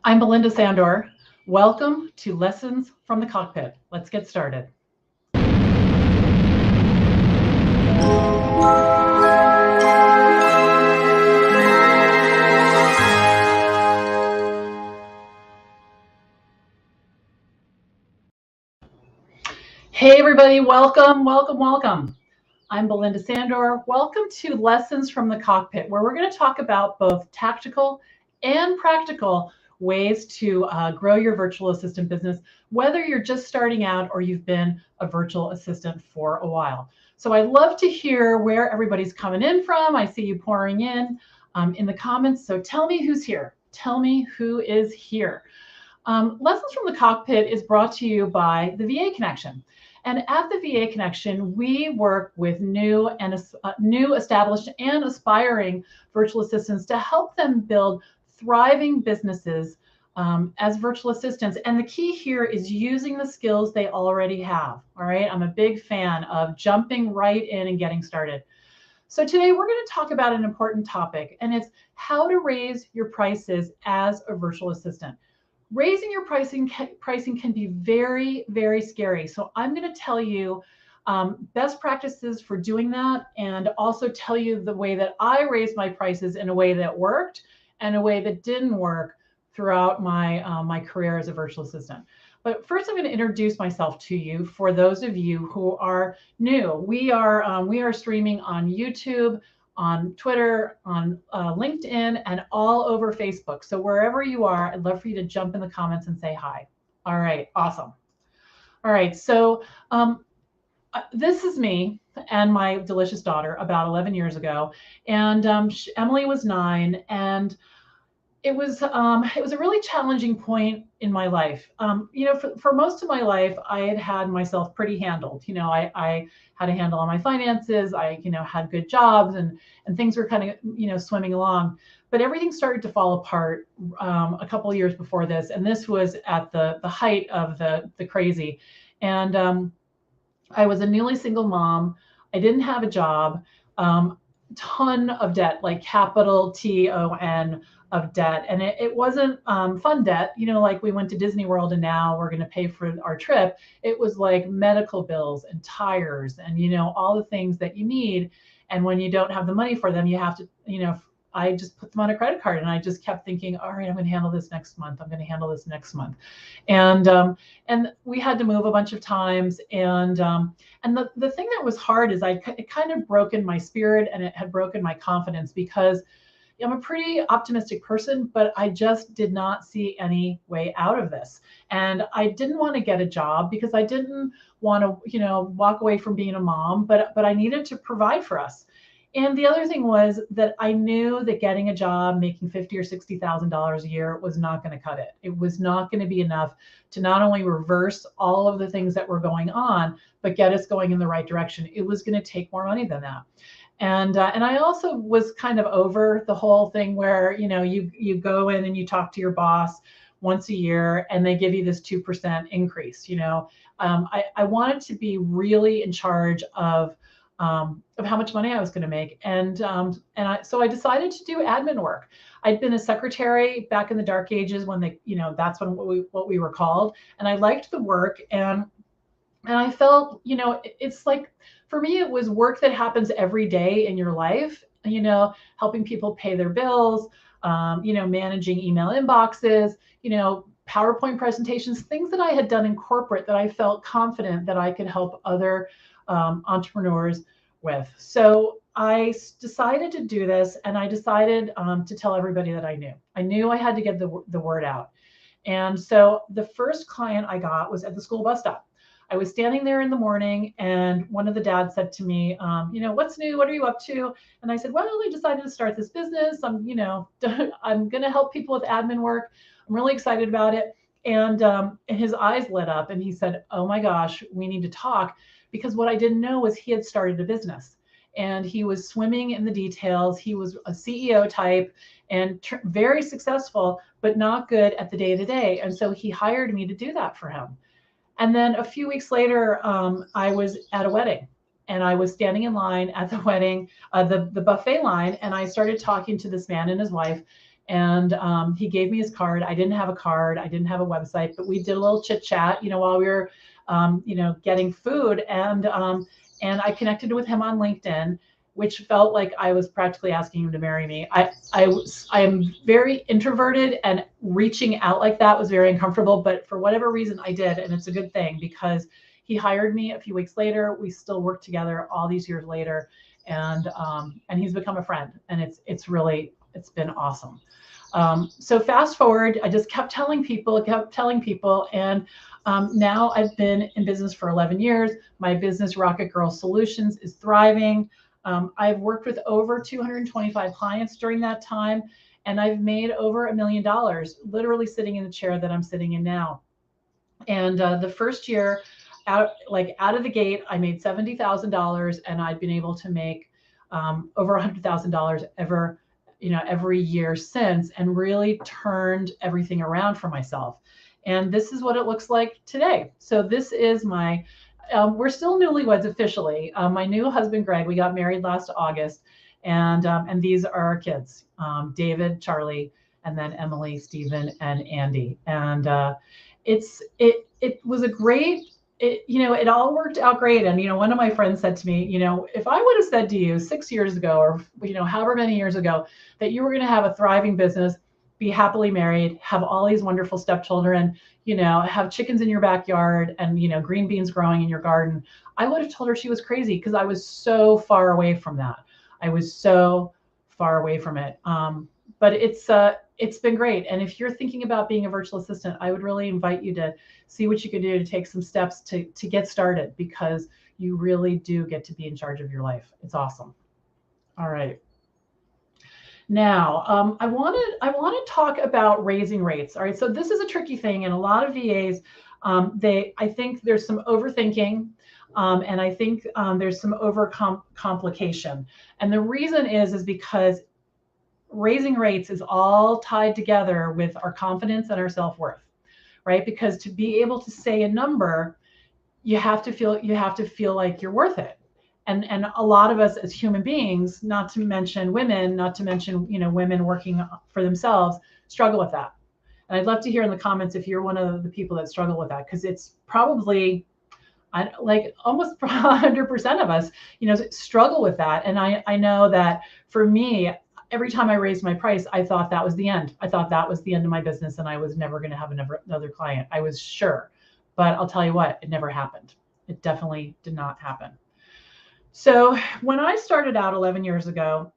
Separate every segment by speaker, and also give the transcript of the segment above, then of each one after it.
Speaker 1: I'm Belinda Sandor. Welcome to Lessons from the Cockpit. Let's get started. Hey, everybody, welcome. I'm Belinda Sandor. Welcome to Lessons from the Cockpit, where we're going to talk about both tactical and practical ways to grow your virtual assistant business, whether you're just starting out or you've been a virtual assistant for a while. So I'd love to hear where everybody's coming in from. I see you pouring in the comments. So tell me who's here. Tell me who is here. Lessons from the Cockpit is brought to you by the VA Connection. And at the VA Connection, we work with new, established, and aspiring virtual assistants to help them build thriving businesses as virtual assistants. And the key here is using the skills they already have. All right, I'm a big fan of jumping right in and getting started. So today we're going to talk about an important topic, and it's how to raise your prices as a virtual assistant. Raising your pricing can be very, very scary. So I'm going to tell you best practices for doing that, and also tell you the way that I raised my prices in a way that worked and a way that didn't work throughout my career as a virtual assistant. But first, I'm going to introduce myself to you for those of you who are new. We are streaming on YouTube, on Twitter, on LinkedIn, and all over Facebook. So wherever you are, I'd love for you to jump in the comments and say hi. All right, awesome. All right, so this is me and my delicious daughter about 11 years ago. And Emily was 9, and it was a really challenging point in my life. For most of my life, I had myself pretty handled. I had a handle on my finances. I had good jobs, and things were kind of swimming along. But everything started to fall apart a couple of years before this, and this was at the height of the crazy. And I was a newly single mom. I didn't have a job. Ton of debt, like capital TON of debt. And it wasn't fun debt, like we went to Disney World and now we're going to pay for our trip. It was like medical bills and tires and, all the things that you need. And when you don't have the money for them, you have to, I just put them on a credit card, and I just kept thinking, all right, I'm going to handle this next month. I'm going to handle this next month. And we had to move a bunch of times. And the thing that was hard is it kind of broken my spirit, and it had broken my confidence, because I'm a pretty optimistic person, but I just did not see any way out of this. And I didn't want to get a job because I didn't want to, walk away from being a mom, but I needed to provide for us. And the other thing was that I knew that getting a job making $50,000 or $60,000 a year was not going to cut it. It was not going to be enough to not only reverse all of the things that were going on, but get us going in the right direction. It was going to take more money than that. And I also was kind of over the whole thing where, you go in and you talk to your boss once a year and they give you this 2% increase. I wanted to be really in charge of how much money I was going to make. So I decided to do admin work. I'd been a secretary back in the dark ages when that's what we were called. And I liked the work, and I felt, it's like, for me, it was work that happens every day in your life, helping people pay their bills, managing email inboxes, PowerPoint presentations, things that I had done in corporate that I felt confident that I could help other entrepreneurs with. So I decided to do this, and I decided to tell everybody that I knew. I knew I had to get the word out. And so the first client I got was at the school bus stop. I was standing there in the morning, and one of the dads said to me, what's new? What are you up to? And I said, well, I decided to start this business. I'm going to help people with admin work. I'm really excited about it. And his eyes lit up, and he said, oh my gosh, we need to talk. Because what I didn't know was he had started a business, and he was swimming in the details. He was a CEO type and very successful, but not good at the day-to-day. And so he hired me to do that for him. And then a few weeks later, I was at a wedding, and I was standing in line at the wedding, the buffet line, and I started talking to this man and his wife. And he gave me his card. I didn't have a card. I didn't have a website, but we did a little chit chat, while we were, getting food. And I connected with him on LinkedIn, which felt like I was practically asking him to marry me. I am very introverted, and reaching out like that was very uncomfortable, but for whatever reason I did. And it's a good thing, because he hired me a few weeks later. We still work together all these years later. And he's become a friend, and it's been awesome. So fast forward, I just kept telling people, and now I've been in business for 11 years. My business, Rocket Girl Solutions, is thriving. I've worked with over 225 clients during that time, and I've made over $1 million, literally sitting in the chair that I'm sitting in now. And the first year, out of the gate, I made $70,000, and I'd been able to make over $100,000 every year since, and really turned everything around for myself. And this is what it looks like today. So this is my, we're still newlyweds officially. My new husband, Greg, we got married last August, and these are our kids, David, Charlie, and then Emily, Stephen, and Andy. And it was a great, it all worked out great. And, one of my friends said to me, if I would have said to you 6 years ago, or, however many years ago, that you were going to have a thriving business, be happily married, have all these wonderful stepchildren, have chickens in your backyard, and, green beans growing in your garden, I would have told her she was crazy, because I was so far away from that. I was so far away from it. But it's been great. And if you're thinking about being a virtual assistant, I would really invite you to see what you can do to take some steps to get started, because you really do get to be in charge of your life. It's awesome. All right. Now, I want to talk about raising rates. All right. So this is a tricky thing. And a lot of VAs, I think there's some overthinking. And I think there's some complication. And the reason is because raising rates is all tied together with our confidence and our self-worth, right? Because to be able to say a number, you have to feel like you're worth it. And a lot of us as human beings, not to mention women, women working for themselves, struggle with that. And I'd love to hear in the comments if you're one of the people that struggle with that, because it's probably like almost 100% of us, struggle with that. And I know that for me, every time I raised my price, I thought that was the end. I thought that was the end of my business, and I was never going to have another client. I was sure, but I'll tell you what, it never happened. It definitely did not happen. So when I started out 11 years ago,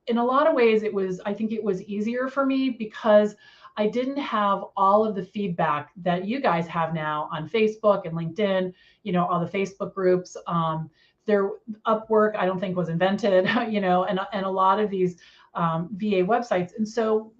Speaker 1: in a lot of ways, I think it was easier for me, because I didn't have all of the feedback that you guys have now on Facebook and LinkedIn, all the Facebook groups. Upwork, I don't think was invented, and a lot of these VA websites. And so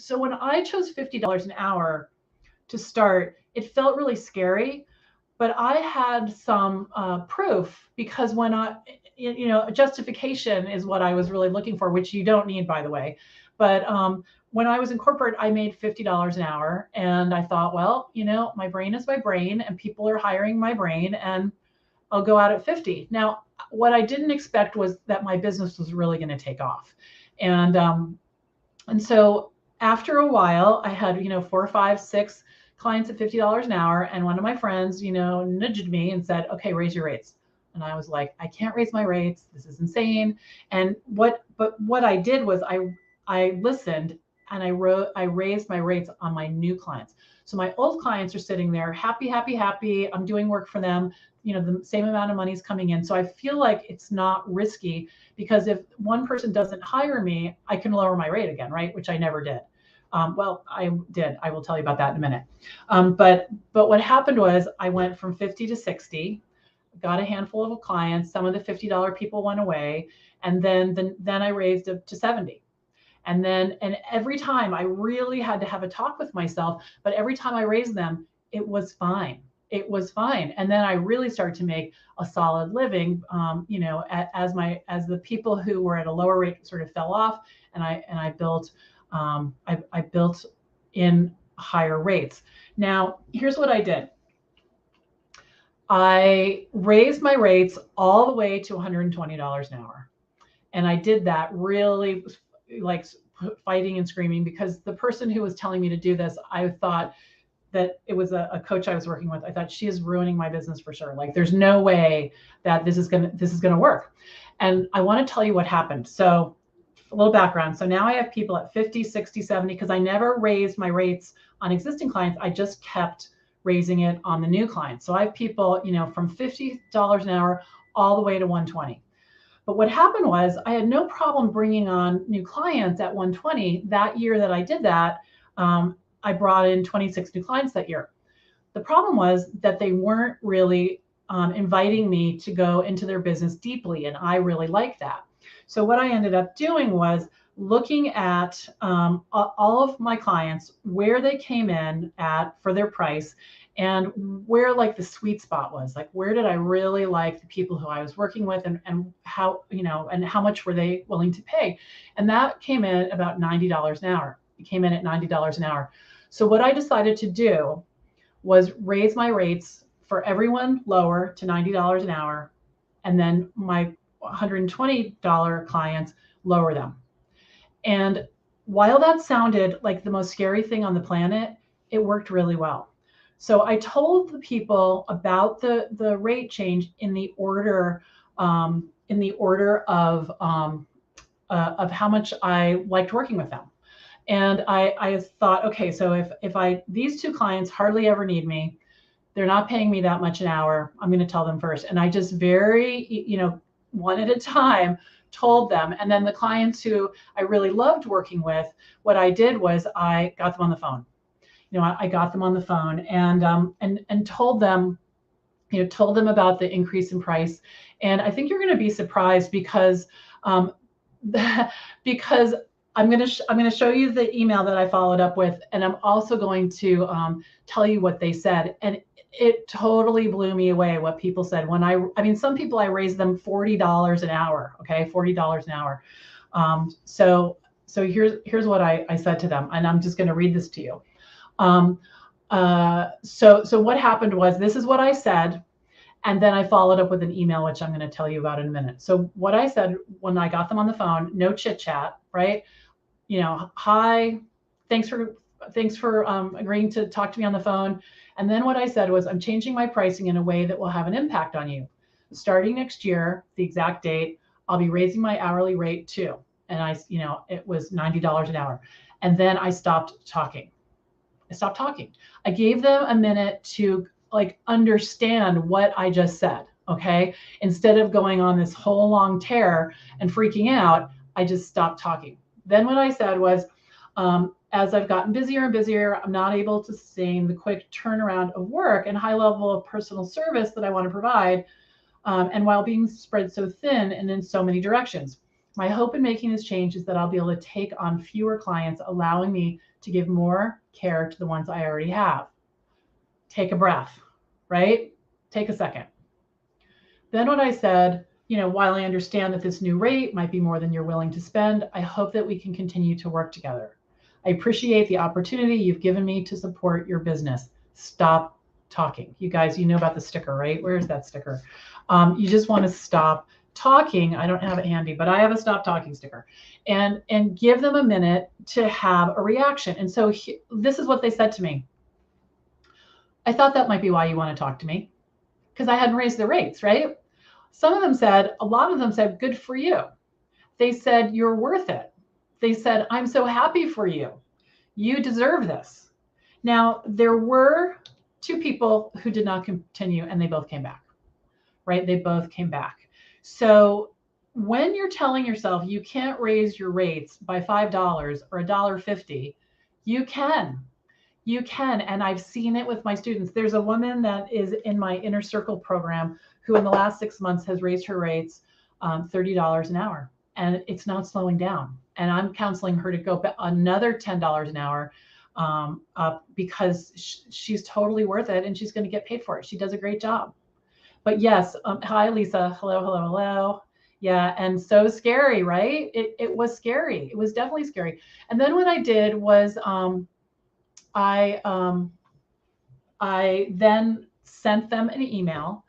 Speaker 1: when I chose $50 an hour to start, it felt really scary, but I had some proof, because when justification is what I was really looking for, which you don't need, by the way. But when I was in corporate, I made $50 an hour, and I thought, well, my brain is my brain, and people are hiring my brain, and I'll go out at 50. Now, what I didn't expect was that my business was really going to take off. And so after a while, I had, 4, 5, 6 clients at $50 an hour. And one of my friends, nudged me and said, okay, raise your rates. And I was like, I can't raise my rates. This is insane. And what I did was I listened, and I raised my rates on my new clients. So my old clients are sitting there happy, happy, happy. I'm doing work for them. The same amount of money is coming in. So I feel like it's not risky, because if one person doesn't hire me, I can lower my rate again, right? Which I never did. Well, I did. I will tell you about that in a minute. But what happened was I went from 50 to 60, got a handful of clients. Some of the $50 people went away, and then I raised it to 70. And every time I really had to have a talk with myself, but every time I raised them, it was fine. It was fine. And then I really started to make a solid living, as the people who were at a lower rate sort of fell off, and I built in higher rates. Now, here's what I did. I raised my rates all the way to $120 an hour. And I did that really, like, fighting and screaming because the person who was telling me to do this, I thought that it was a coach I was working with. I thought, she is ruining my business for sure. Like, there's no way that this is gonna work. And I want to tell you what happened. So a little background. So now I have people at 50, 60, 70, because I never raised my rates on existing clients. I just kept raising it on the new clients. So I have people, from $50 an hour all the way to 120. But what happened was I had no problem bringing on new clients at 120. That year that I did that, I brought in 26 new clients that year. The problem was that they weren't really inviting me to go into their business deeply, and I really like that. So what I ended up doing was looking at all of my clients, where they came in at for their price, and where like the sweet spot was, like where did I really like the people who I was working with, and how, and how much were they willing to pay. And that came in about $90 an hour. It came in at $90 an hour. So what I decided to do was raise my rates for everyone lower to $90 an hour, and then my $120 clients, lower them. And while that sounded like the most scary thing on the planet, it worked really well. So I told the people about the rate change in the order of how much I liked working with them. And I thought, okay, so if these two clients hardly ever need me, they're not paying me that much an hour, I'm going to tell them first. And I just very, one at a time told them. And then the clients who I really loved working with, what I did was I got them on the phone. I got them on the phone and told them, about the increase in price. And I think you're going to be surprised because because I'm going to show you the email that I followed up with, and I'm also going to tell you what they said. And it totally blew me away what people said when I mean, some people I raised them $40 an hour. Okay, $40 an hour. So here's what I said to them, and I'm just going to read this to you. So what happened was, this is what I said, and then I followed up with an email, which I'm going to tell you about in a minute. So what I said when I got them on the phone, no chit chat, right? Hi, thanks for agreeing to talk to me on the phone. And then what I said was, I'm changing my pricing in a way that will have an impact on you. Starting next year, the exact date, I'll be raising my hourly rate too. And it was $90 an hour. And then I stopped talking. I gave them a minute to understand what I just said. Okay. Instead of going on this whole long tear and freaking out, I just stopped talking. Then what I said was, as I've gotten busier and busier, I'm not able to sustain the quick turnaround of work and high level of personal service that I want to provide. And while being spread so thin and in so many directions, my hope in making this change is that I'll be able to take on fewer clients, allowing me to give more care to the ones I already have. Take a breath, right? Take a second. Then what I said, while I understand that this new rate might be more than you're willing to spend, I hope that we can continue to work together. I appreciate the opportunity you've given me to support your business. Stop talking. You guys, you know about the sticker, right? Where's that sticker? You just want to stop talking. I don't have it handy, but I have a stop talking sticker, and give them a minute to have a reaction. And so this is what they said to me. I thought that might be why you want to talk to me, because I hadn't raised the rates, right? A lot of them said, good for you. They said, you're worth it. They said, I'm so happy for you. You deserve this. Now, there were two people who did not continue, and they both came back, right? They both came back. So when you're telling yourself you can't raise your rates by $5 or $1.50, you can. You can. And I've seen it with my students. There's a woman that is in my Inner Circle program who in the last 6 months has raised her rates $30 an hour. And it's not slowing down. And I'm counseling her to go another $10 an hour up, because she's totally worth it, and she's going to get paid for it. She does a great job. But yes, hi, Lisa. Hello. Yeah, and so scary, right? It was scary. It was definitely scary. And then what I did was I then sent them an email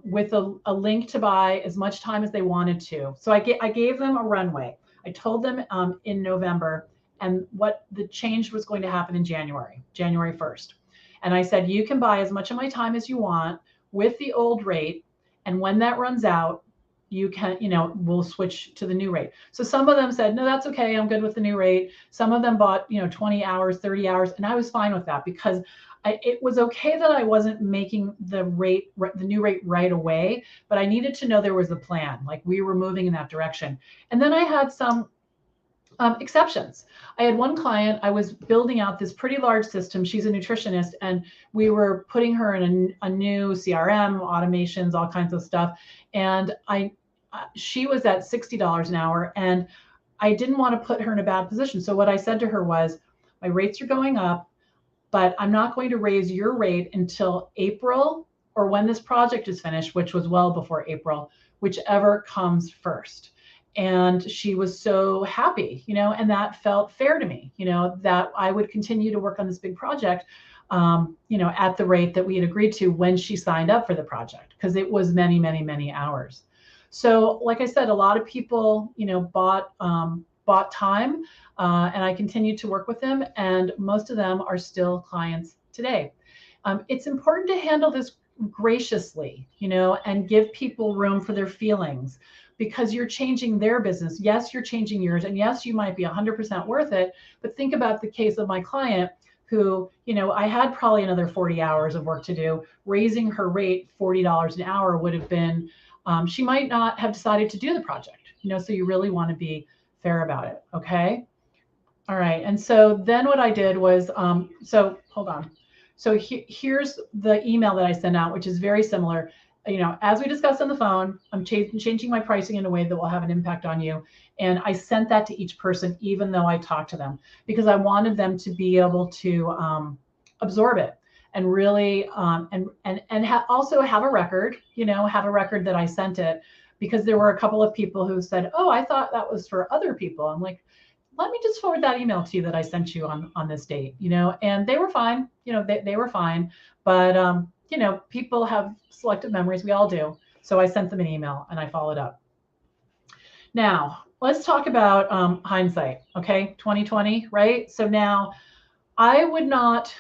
Speaker 1: with a link to buy as much time as they wanted to. So I gave them a runway. I told them in November, and what the change was going to happen in January 1st. And I said, you can buy as much of my time as you want with the old rate. And when that runs out, you can, we'll switch to the new rate. So some of them said, no, that's okay. I'm good with the new rate. Some of them bought, 20 hours, 30 hours. And I was fine with that because it was okay that I wasn't making the new rate right away, but I needed to know there was a plan, like we were moving in that direction. And then I had some exceptions. I had one client, I was building out this pretty large system. She's a nutritionist, and we were putting her in a new CRM, automations, all kinds of stuff. And she was at $60 an hour, and I didn't want to put her in a bad position. So what I said to her was, my rates are going up, but I'm not going to raise your rate until April or when this project is finished, which was well before April, whichever comes first. And she was so happy, and that felt fair to me, that I would continue to work on this big project, at the rate that we had agreed to when she signed up for the project, because it was many, many, many hours. So like I said, a lot of people, bought time, and I continued to work with them, and most of them are still clients today. It's important to handle this graciously, and give people room for their feelings, because you're changing their business. Yes, you're changing yours. And yes, you might be 100% worth it. But think about the case of my client who, I had probably another 40 hours of work to do. Raising her rate $40 an hour would have been, she might not have decided to do the project, so you really want to be fair about it. Okay. All right. And so then what I did was, so hold on. So here's the email that I sent out, which is very similar. As we discussed on the phone, I'm changing my pricing in a way that will have an impact on you. And I sent that to each person, even though I talked to them, because I wanted them to be able to absorb it and really, also have a record, have a record that I sent it, because there were a couple of people who said, oh, I thought that was for other people. I'm like, let me just forward that email to you that I sent you on this date, and they were fine, they were fine. But, people have selective memories. We all do. So I sent them an email and I followed up. Now, let's talk about hindsight. Okay, 2020, right? So now I would not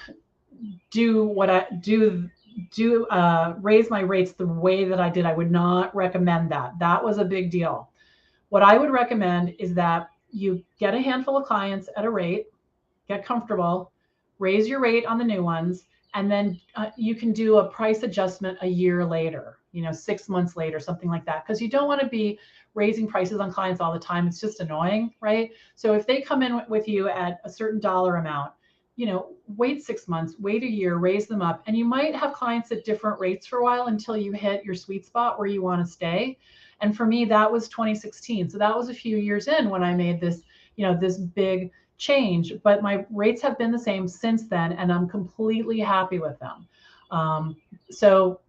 Speaker 1: do what I do raise my rates the way that I did. I would not recommend that. That was a big deal. What I would recommend is that you get a handful of clients at a rate, get comfortable, raise your rate on the new ones, and then you can do a price adjustment a year later, 6 months later, something like that. Because you don't want to be raising prices on clients all the time. It's just annoying, right? So if they come in with you at a certain dollar amount, wait 6 months, wait a year, raise them up. And you might have clients at different rates for a while until you hit your sweet spot where you want to stay. And for me, that was 2016. So that was a few years in when I made this, this big change, but my rates have been the same since then, and I'm completely happy with them. So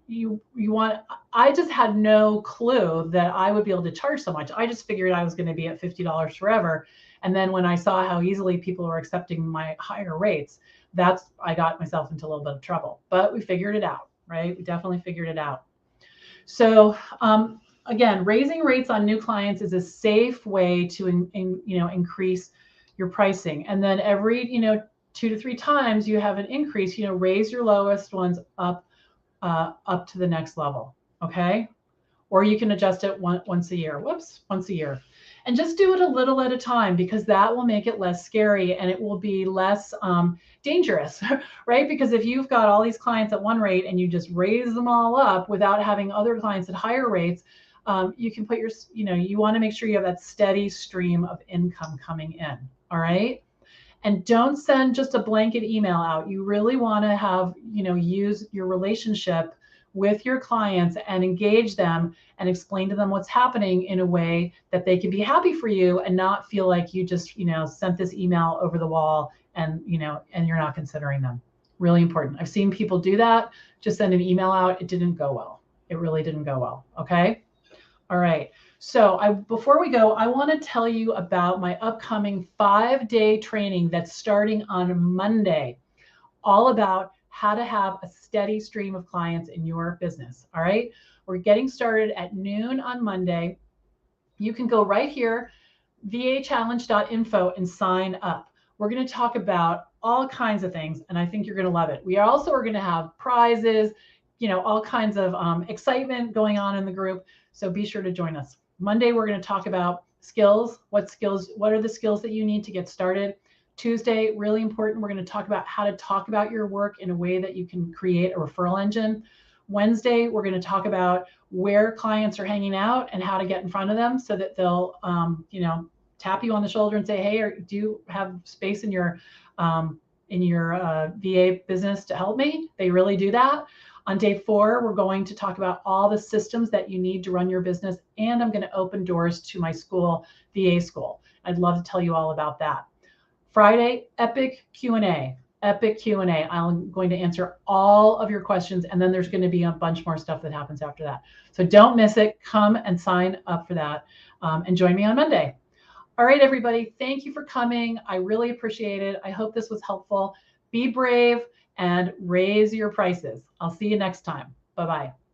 Speaker 1: I just had no clue that I would be able to charge so much. I just figured I was going to be at $50 forever. And then when I saw how easily people were accepting my higher rates, I got myself into a little bit of trouble, but we figured it out, right? We definitely figured it out. So, again, raising rates on new clients is a safe way to, increase your pricing. And then every, 2 to 3 times you have an increase, raise your lowest ones up to the next level. Okay. Or you can adjust it once a year. Once a year. And just do it a little at a time, because that will make it less scary and it will be less dangerous, right? Because if you've got all these clients at one rate and you just raise them all up without having other clients at higher rates, you can put you want to make sure you have that steady stream of income coming in. All right. And don't send just a blanket email out. You really want to have, use your relationship with your clients and engage them and explain to them what's happening in a way that they can be happy for you and not feel like you just, sent this email over the wall and, and you're not considering them. Really important. I've seen people do that. Just send an email out. It didn't go well. It really didn't go well. Okay. All right. So before we go, I want to tell you about my upcoming 5-day training that's starting on Monday, all about how to have a steady stream of clients in your business. All right. We're getting started at noon on Monday. You can go right here, vachallenge.info and sign up. We're going to talk about all kinds of things, and I think you're going to love it. We also are going to have prizes, all kinds of excitement going on in the group. So be sure to join us. Monday, we're going to talk about skills. What are the skills that you need to get started? Tuesday, really important, we're going to talk about how to talk about your work in a way that you can create a referral engine. Wednesday, we're going to talk about where clients are hanging out and how to get in front of them so that they'll, tap you on the shoulder and say, hey, do you have space in your VA business to help me? They really do that. On day 4, we're going to talk about all the systems that you need to run your business, and I'm going to open doors to my school, VA school. I'd love to tell you all about that. Friday, epic Q&A. Epic Q&A. I'm going to answer all of your questions, and then there's going to be a bunch more stuff that happens after that. So don't miss it. Come and sign up for that, and join me on Monday. All right, everybody. Thank you for coming. I really appreciate it. I hope this was helpful. Be brave and raise your prices. I'll see you next time. Bye-bye.